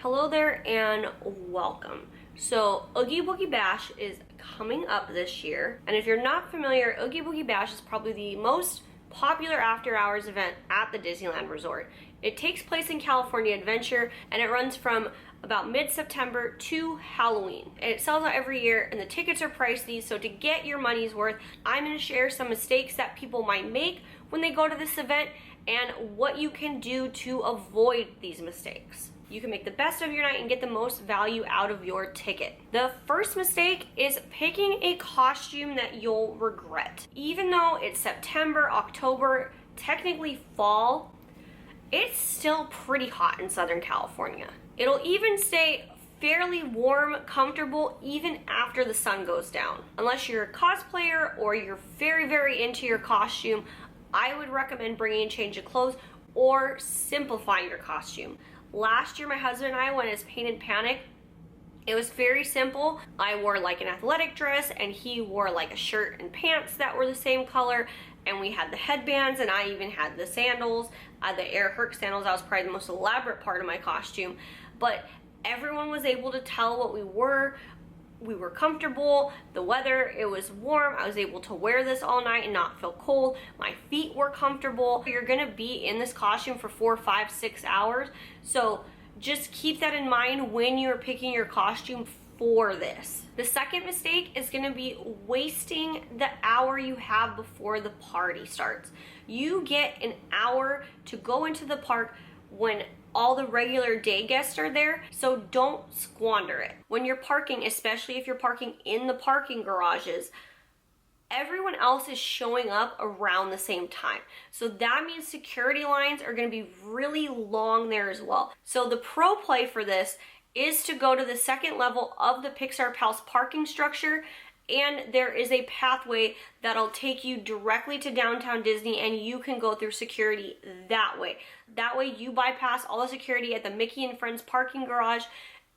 Hello there and welcome. So Oogie Boogie Bash is coming up this year, and if you're not familiar, Oogie Boogie Bash is probably the most popular after hours event at the Disneyland Resort. It takes place in California Adventure and it runs from about mid-September to Halloween. And it sells out every year and the tickets are pricey, so to get your money's worth, I'm going to share some mistakes that people might make when they go to this event and what you can do to avoid these mistakes. You can make the best of your night and get the most value out of your ticket. The first mistake is picking a costume that you'll regret. Even though it's September, October, technically fall, it's still pretty hot in Southern California. It'll even stay fairly warm, comfortable, even after the sun goes down. Unless you're a cosplayer or you're very into your costume, I would recommend bringing a change of clothes or simplifying your costume. Last year, my husband and I went as Painted Panic. It was very simple. I wore like an athletic dress and he wore like a shirt and pants that were the same color, and we had the headbands and I even had the sandals, the Air Herc sandals. That was probably the most elaborate part of my costume, but everyone was able to tell what we were. We were comfortable, the weather, it was warm. I was able to wear this all night and not feel cold. My feet were comfortable. You're gonna be in this costume for 4, 5, 6 hours. So just keep that in mind when you're picking your costume for this. The second mistake is gonna be wasting the hour you have before the party starts. You get an hour to go into the park when all the regular day guests are there, so don't squander it. When you're parking, especially if you're parking in the parking garages, everyone else is showing up around the same time. So that means security lines are gonna be really long there as well. So the pro play for this is to go to the second level of the Pixar Palace parking structure, and there is a pathway that'll take you directly to downtown Disney and you can go through security that way. That way you bypass all the security at the Mickey and Friends parking garage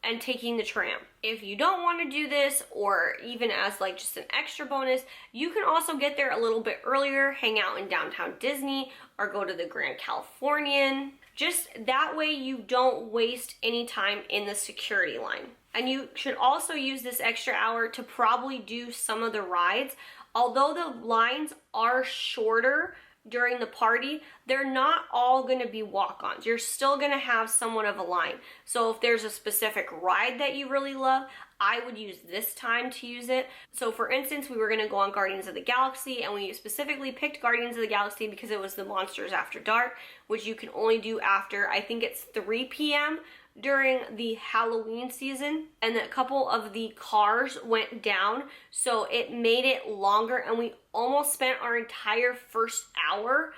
and taking the tram. If you don't want to do this, or even as like just an extra bonus, you can also get there a little bit earlier, hang out in downtown Disney, or go to the Grand Californian. Just that way you don't waste any time in the security line. And you should also use this extra hour to probably do some of the rides. Although the lines are shorter during the party, they're not all going to be walk-ons. You're still going to have somewhat of a line. So if there's a specific ride that you really love, I would use this time to use it. So for instance, we were going to go on Guardians of the Galaxy, and we specifically picked Guardians of the Galaxy because it was the Monsters After Dark, which you can only do after, I think it's 3 p.m. during the Halloween season. And a couple of the cars went down, so it made it longer, and we almost spent our entire first hour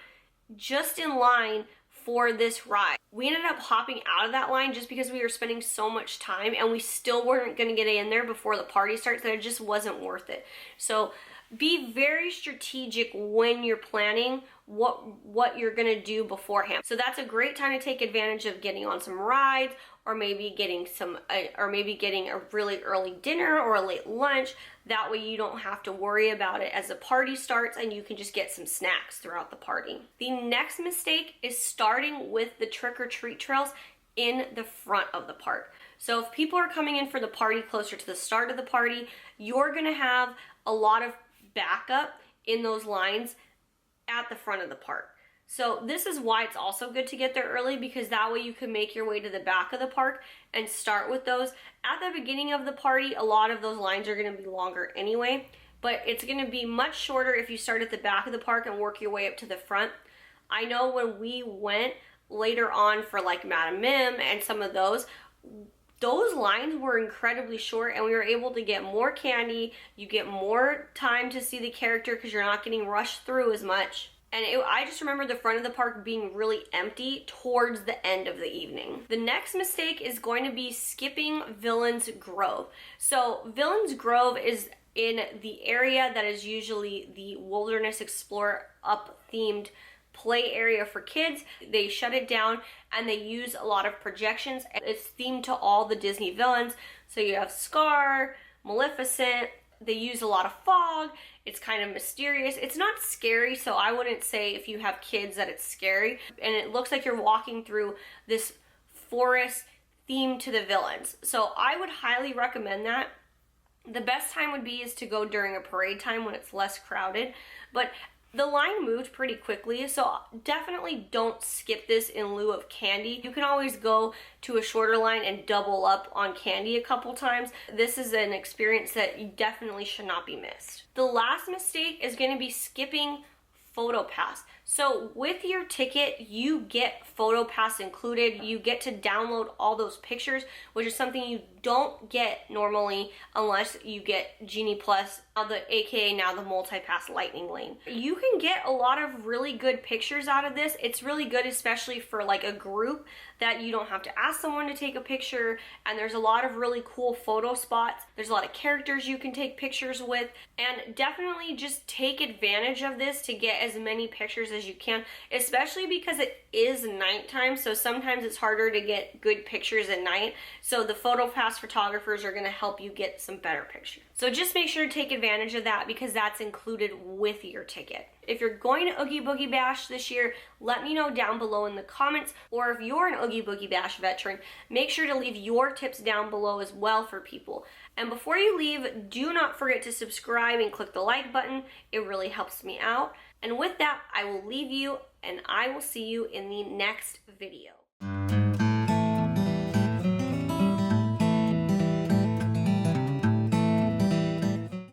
just in line for this ride. We ended up hopping out of that line just because we were spending so much time and we still weren't gonna get in there before the party starts, that it just wasn't worth it. So be very strategic when you're planning what you're gonna do beforehand. So that's a great time to take advantage of getting on some rides, or maybe getting a really early dinner or a late lunch. That way you don't have to worry about it as the party starts, and you can just get some snacks throughout the party. The next mistake is starting with the trick-or-treat trails in the front of the park. So if people are coming in for the party closer to the start of the party, you're gonna have a lot of backup in those lines at the front of the park. So this is why it's also good to get there early, because that way you can make your way to the back of the park and start with those. At the beginning of the party, a lot of those lines are going to be longer anyway, but it's going to be much shorter if you start at the back of the park and work your way up to the front. I know when we went later on for like Madame Mim and some of those lines were incredibly short, and we were able to get more candy. You get more time to see the character because you're not getting rushed through as much. And I just remember the front of the park being really empty towards the end of the evening. The next mistake is going to be skipping Villains Grove. So Villains Grove is in the area that is usually the Wilderness Explorer up themed play area for kids. They shut it down and they use a lot of projections. It's themed to all the Disney villains. So you have Scar, Maleficent. They use a lot of fog. It's kind of mysterious. It's not scary, so I wouldn't say if you have kids that it's scary. And it looks like you're walking through this forest theme to the villains. So I would highly recommend that. The best time would be is to go during a parade time when it's less crowded, but the line moved pretty quickly, so definitely don't skip this in lieu of candy. You can always go to a shorter line and double up on candy a couple times. This is an experience that you definitely should not be missed. The last mistake is going to be skipping PhotoPass. So with your ticket, you get PhotoPass included. You get to download all those pictures, which is something you don't get normally unless you get Genie Plus, aka now the multi-pass lightning lane. You can get a lot of really good pictures out of this. It's really good, especially for like a group that you don't have to ask someone to take a picture, and there's a lot of really cool photo spots. There's a lot of characters you can take pictures with, and definitely just take advantage of this to get as many pictures as you can, especially because it is nighttime, so sometimes it's harder to get good pictures at night. So the PhotoPass photographers are going to help you get some better pictures. So just make sure to take advantage of that because that's included with your ticket. If you're going to Oogie Boogie Bash this year, let me know down below in the comments, or if you're an Oogie Boogie Bash veteran, make sure to leave your tips down below as well for people. And before you leave, do not forget to subscribe and click the like button. It really helps me out. And with that, I will leave you, and I will see you in the next video.